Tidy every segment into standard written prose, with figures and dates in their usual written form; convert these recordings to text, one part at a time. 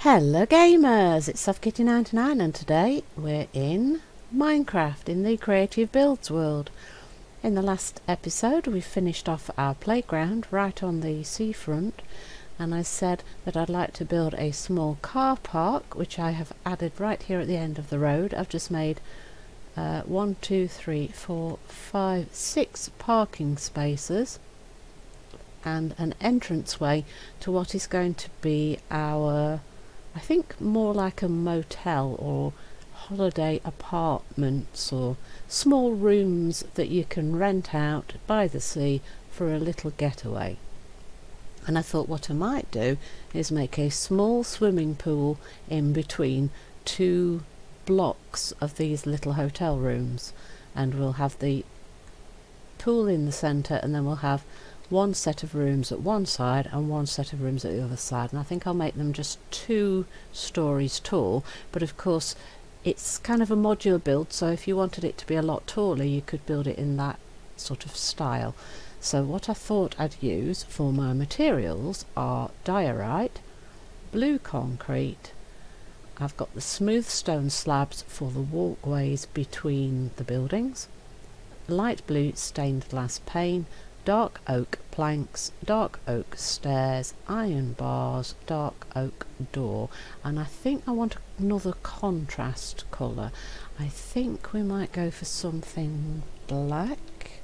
Hello gamers, it's SoftKitty99 and today we're in Minecraft in the Creative Builds world. In the last episode we finished off our playground right on the seafront, and I said that I'd like to build a small car park, which I have added right here at the end of the road. I've just made 1, 2, 3, 4, 5, 6 parking spaces and an entranceway to what is going to be our, I think, more like a motel or holiday apartments or small rooms that you can rent out by the sea for a little getaway. And I thought what I might do is make a small swimming pool in between two blocks of these little hotel rooms, and we'll have the pool in the centre, and then we'll have one set of rooms at one side and one set of rooms at the other side, and I think I'll make them just 2 stories tall. But of course it's kind of a modular build, so if you wanted it to be a lot taller you could build it in that sort of style. So what I thought I'd use for my materials are diorite, blue concrete, I've got the smooth stone slabs for the walkways between the buildings, light blue stained glass pane, dark oak planks, dark oak stairs, iron bars, dark oak door, and I think I want another contrast colour. I think we might go for something black,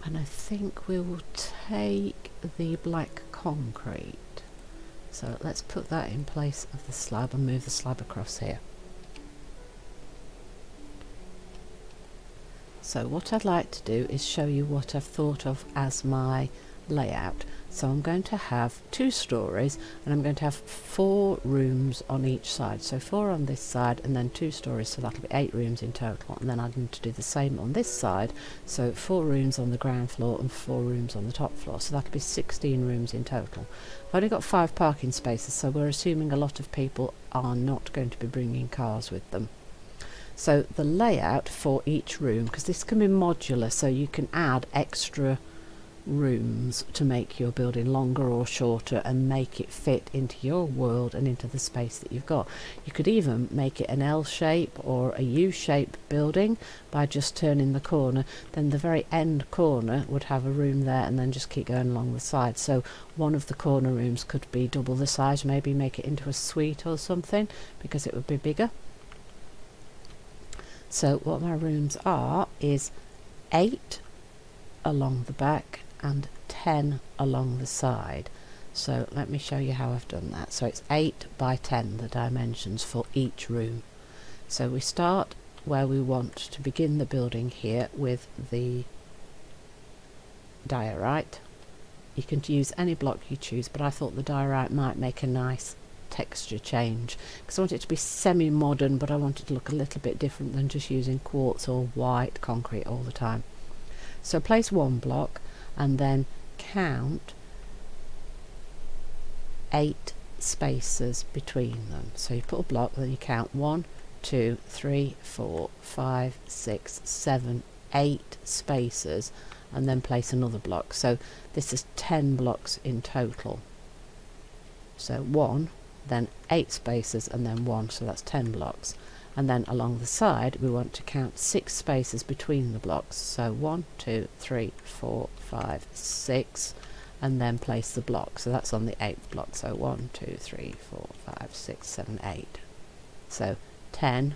and I think we will take the black concrete. So let's put that in place of the slab and move the slab across here. So what I'd like to do is show you what I've thought of as my layout. So I'm going to have 2 stories, and I'm going to have 4 rooms on each side. So 4 on this side and then 2 stories, so that'll be 8 rooms in total. And then I need to do the same on this side, so 4 rooms on the ground floor and 4 rooms on the top floor, so that'll be 16 rooms in total. I've only got 5 parking spaces, so we're assuming a lot of people are not going to be bringing cars with them. So the layout for each room, because this can be modular, so you can add extra rooms to make your building longer or shorter and make it fit into your world and into the space that you've got. You could even make it an L shape or a U shape building by just turning the corner. Then the very end corner would have a room there, and then just keep going along the side. So one of the corner rooms could be double the size, maybe make it into a suite or something, because it would be bigger. So what my rooms are is 8 along the back and 10 along the side. So let me show you how I've done that. So it's 8 by 10, the dimensions for each room. So we start where we want to begin the building here with the diorite. You can use any block you choose, but I thought the diorite might make a nice texture change, because I want it to be semi-modern, but I want it to look a little bit different than just using quartz or white concrete all the time. So place 1 block and then count 8 spaces between them. So you put a block, then you count 1, 2, 3, 4, 5, 6, 7, 8 spaces, and then place another block. So this is 10 blocks in total. So 1, then 8 spaces, and then 1, so that's 10 blocks. And then along the side we want to count 6 spaces between the blocks. So 1, 2, 3, 4, 5, 6, and then place the block. So that's on the 8th block. So 1, 2, 3, 4, 5, 6, 7, 8. So 10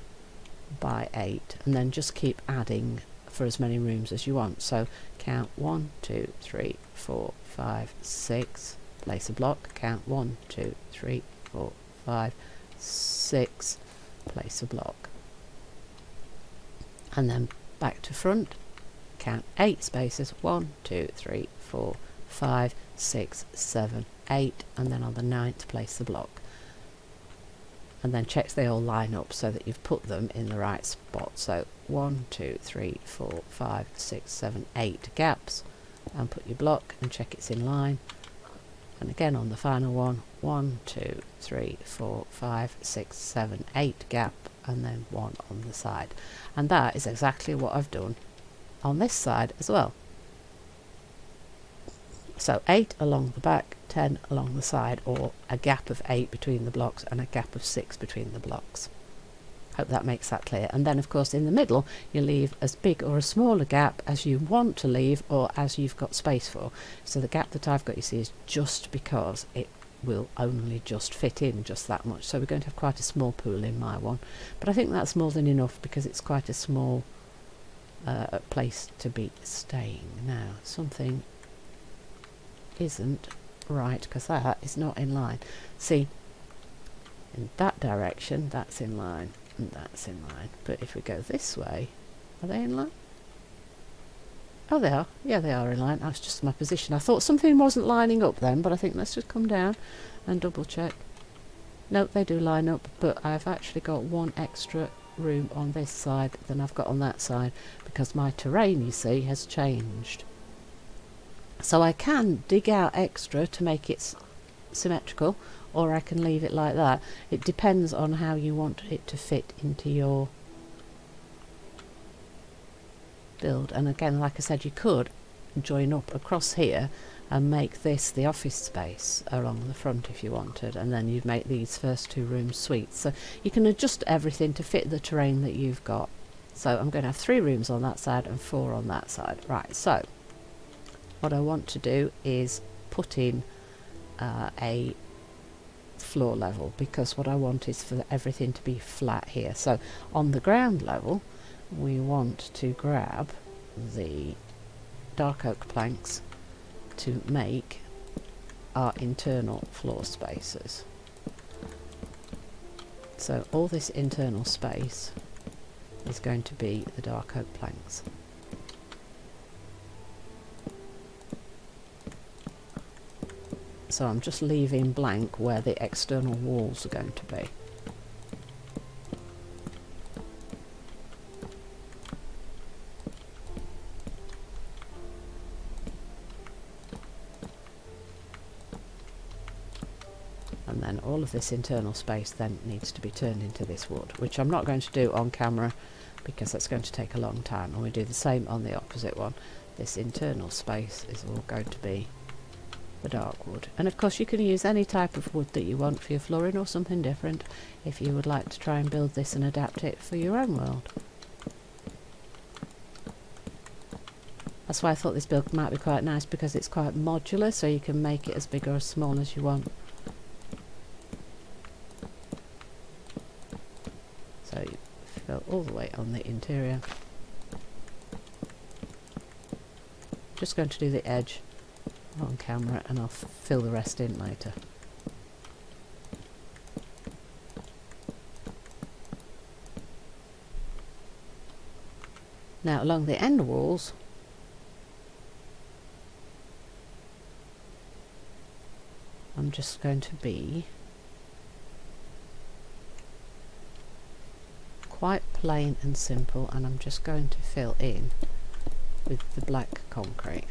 by 8, and then just keep adding for as many rooms as you want. So count 1, 2, 3, 4, 5, 6, place a block, count 1, 2, 3, 4, 5, 6, place a block, and then back to front, count 8 spaces, 1, 2, 3, 4, 5, 6, 7, 8, and then on the 9th place the block, and then check they all line up so that you've put them in the right spot. So 1, 2, 3, 4, 5, 6, 7, 8 gaps, and put your block and check it's in line. And again on the final one, 1, 2, 3, 4, 5, 6, 7, 8 gap, and then 1 on the side. And that is exactly what I've done on this side as well. So 8 along the back, 10 along the side, or a gap of 8 between the blocks and a gap of 6 between the blocks. Hope that makes that clear. And then of course in the middle you leave as big or as small a gap as you want to leave or as you've got space for. So the gap that I've got, you see, is just because it will only just fit in just that much. So we're going to have quite a small pool in my one, but I think that's more than enough because it's quite a small place to be staying. Now something isn't right because that is not in line. See, in that direction that's in line and that's in line, but if we go this way, are they in line? Oh, they are. Yeah, they are in line. That's just my position. I thought something wasn't lining up then, but I think let's just come down and double check. No, they do line up, but I've actually got one extra room on this side than I've got on that side because my terrain, you see, has changed. So I can dig out extra to make it symmetrical, or I can leave it like that. It depends on how you want it to fit into your build. And again, like I said, you could join up across here and make this the office space along the front if you wanted, and then you'd make these first 2 rooms suites. So you can adjust everything to fit the terrain that you've got. So I'm going to have 3 rooms on that side and 4 on that side. Right, so what I want to do is put in a floor level, because what I want is for everything to be flat here. So on the ground level we want to grab the dark oak planks to make our internal floor spaces. So all this internal space is going to be the dark oak planks. So I'm just leaving blank where the external walls are going to be. And then all of this internal space then needs to be turned into this wood, which I'm not going to do on camera because that's going to take a long time, and we do the same on the opposite one. This internal space is all going to be the dark wood, and of course you can use any type of wood that you want for your flooring or something different if you would like to try and build this and adapt it for your own world. That's why I thought this build might be quite nice, because it's quite modular, so you can make it as big or as small as you want. So you go all the way on the interior. Just going to do the edge on camera and I'll fill the rest in later. Now along the end walls I'm just going to be quite plain and simple, and I'm just going to fill in with the black concrete.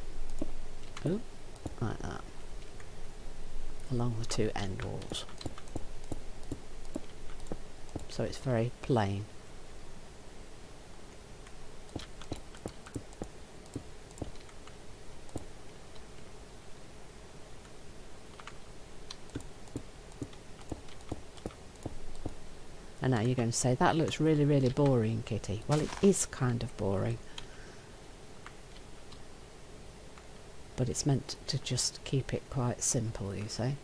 Ooh, like that, along the 2 end walls. So it's very plain. And now you're going to say, that looks really, really boring, Kitty. Well, it is kind of boring. But it's meant to just keep it quite simple, you see.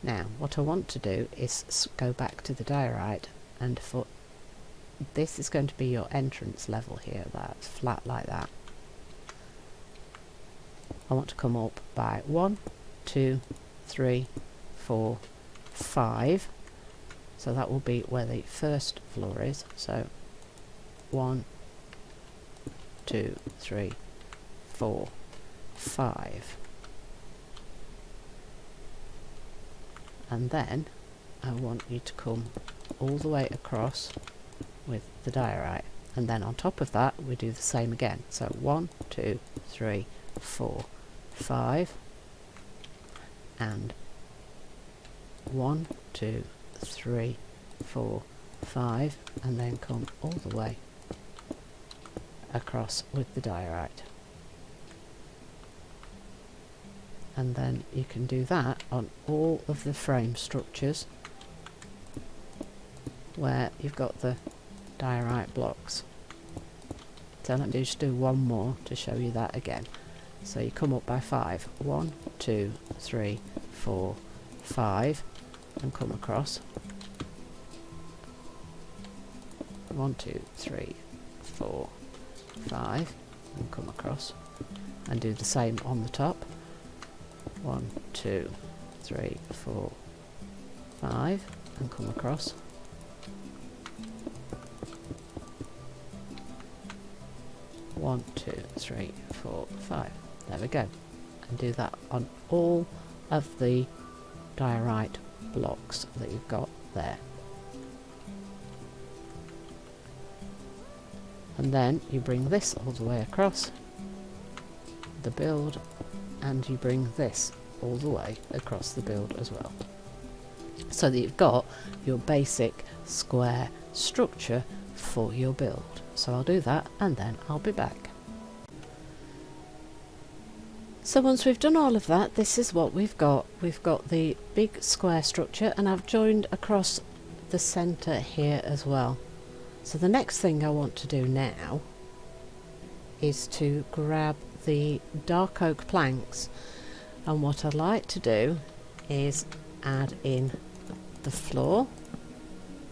Now, what I want to do is go back to the diorite, and for this is going to be your entrance level here, that's flat like that. I want to come up by 1, 2, 3, 4, 5. So that will be where the first floor is. So 1, 2, 3, 4, 5. And then I want you to come all the way across with the diorite, and then on top of that we do the same again. So 1, 2, 3, 4, 5, and 1, 2, 3, 4, 5, and then come all the way across with the diorite. and then you can do that on all of the frame structures where you've got the diorite blocks. So let me just do one more to show you that again. So you come up by 5. 1, 2, 3, 4, 5, and come across. 1, 2, 3, 4, 5, and come across, and do the same on the top. 1, 2, 3, 4, 5, and come across. 1, 2, 3, 4, 5. There we go. And do that on all of the diorite blocks that you've got there. And then you bring this all the way across the build, and you bring this all the way across the build as well, so that you've got your basic square structure for your build. So I'll do that and then I'll be back. So once we've done all of that, this is what we've got. We've got the big square structure, and I've joined across the centre here as well. So the next thing I want to do now is to grab the dark oak planks, and what I'd like to do is add in the floor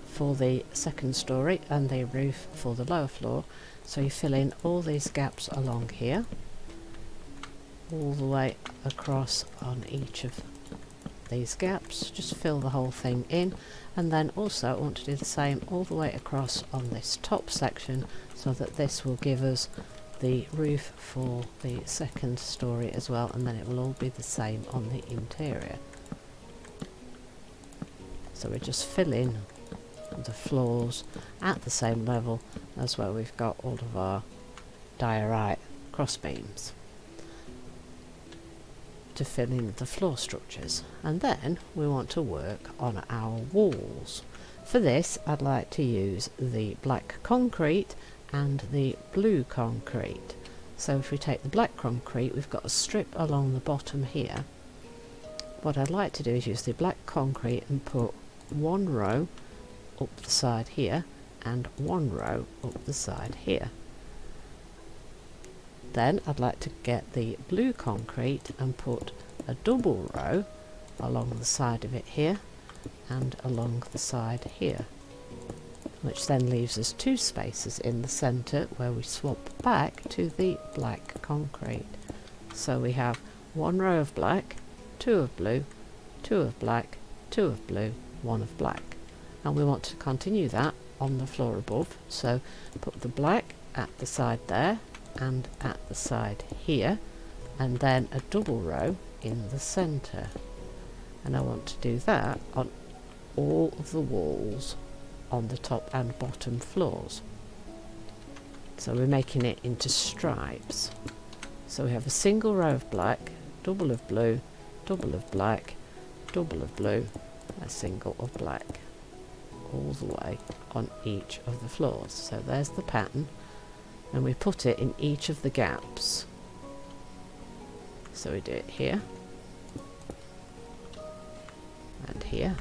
for the second story and the roof for the lower floor. So you fill in all these gaps along here, all the way across on each of these gaps. Just fill the whole thing in, and then also I want to do the same all the way across on this top section, so that this will give us the roof for the second story as well, and then it will all be the same on the interior. So we just fill in the floors at the same level as where we've got all of our diorite cross beams to fill in the floor structures. And then we want to work on our walls. For this I'd like to use the black concrete and the blue concrete. So if we take the black concrete, we've got a strip along the bottom here. What I'd like to do is use the black concrete and put one row up the side here and one row up the side here. Then I'd like to get the blue concrete and put a double row along the side of it here and along the side here, which then leaves us two spaces in the centre where we swap back to the black concrete. So we have one row of black, two of blue, two of black, two of blue, one of black, and we want to continue that on the floor above. So put the black at the side there and at the side here, and then a double row in the centre, and I want to do that on all of the walls on the top and bottom floors. So we're making it into stripes. So we have a single row of black, double of blue, double of black, double of blue, a single of black, all the way on each of the floors. So there's the pattern, and we put it in each of the gaps. So we do it here and here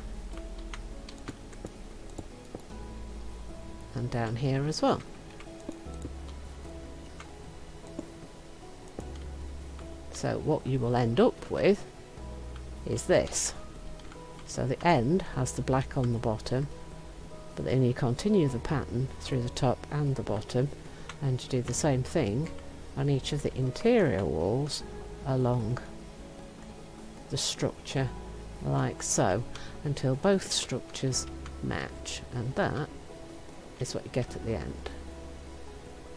and down here as well. So what you will end up with is this. So the end has the black on the bottom, but then you continue the pattern through the top and the bottom, and you do the same thing on each of the interior walls along the structure, like so, until both structures match, and that is what you get at the end.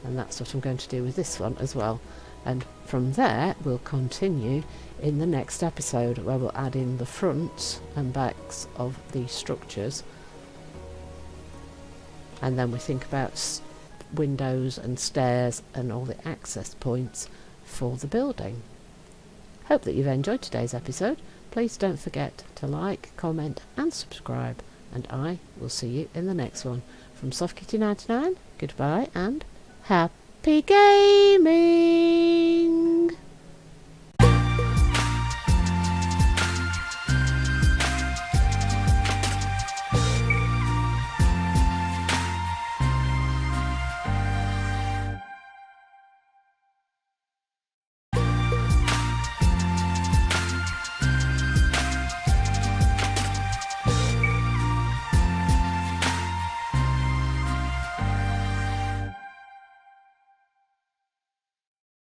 And that's what I'm going to do with this one as well. And from there we'll continue in the next episode, where we'll add in the fronts and backs of the structures, and then we think about windows and stairs and all the access points for the building. Hope that you've enjoyed today's episode. Please don't forget to like, comment and subscribe, and I will see you in the next one. From Soft Kitty 99, goodbye and happy gaming!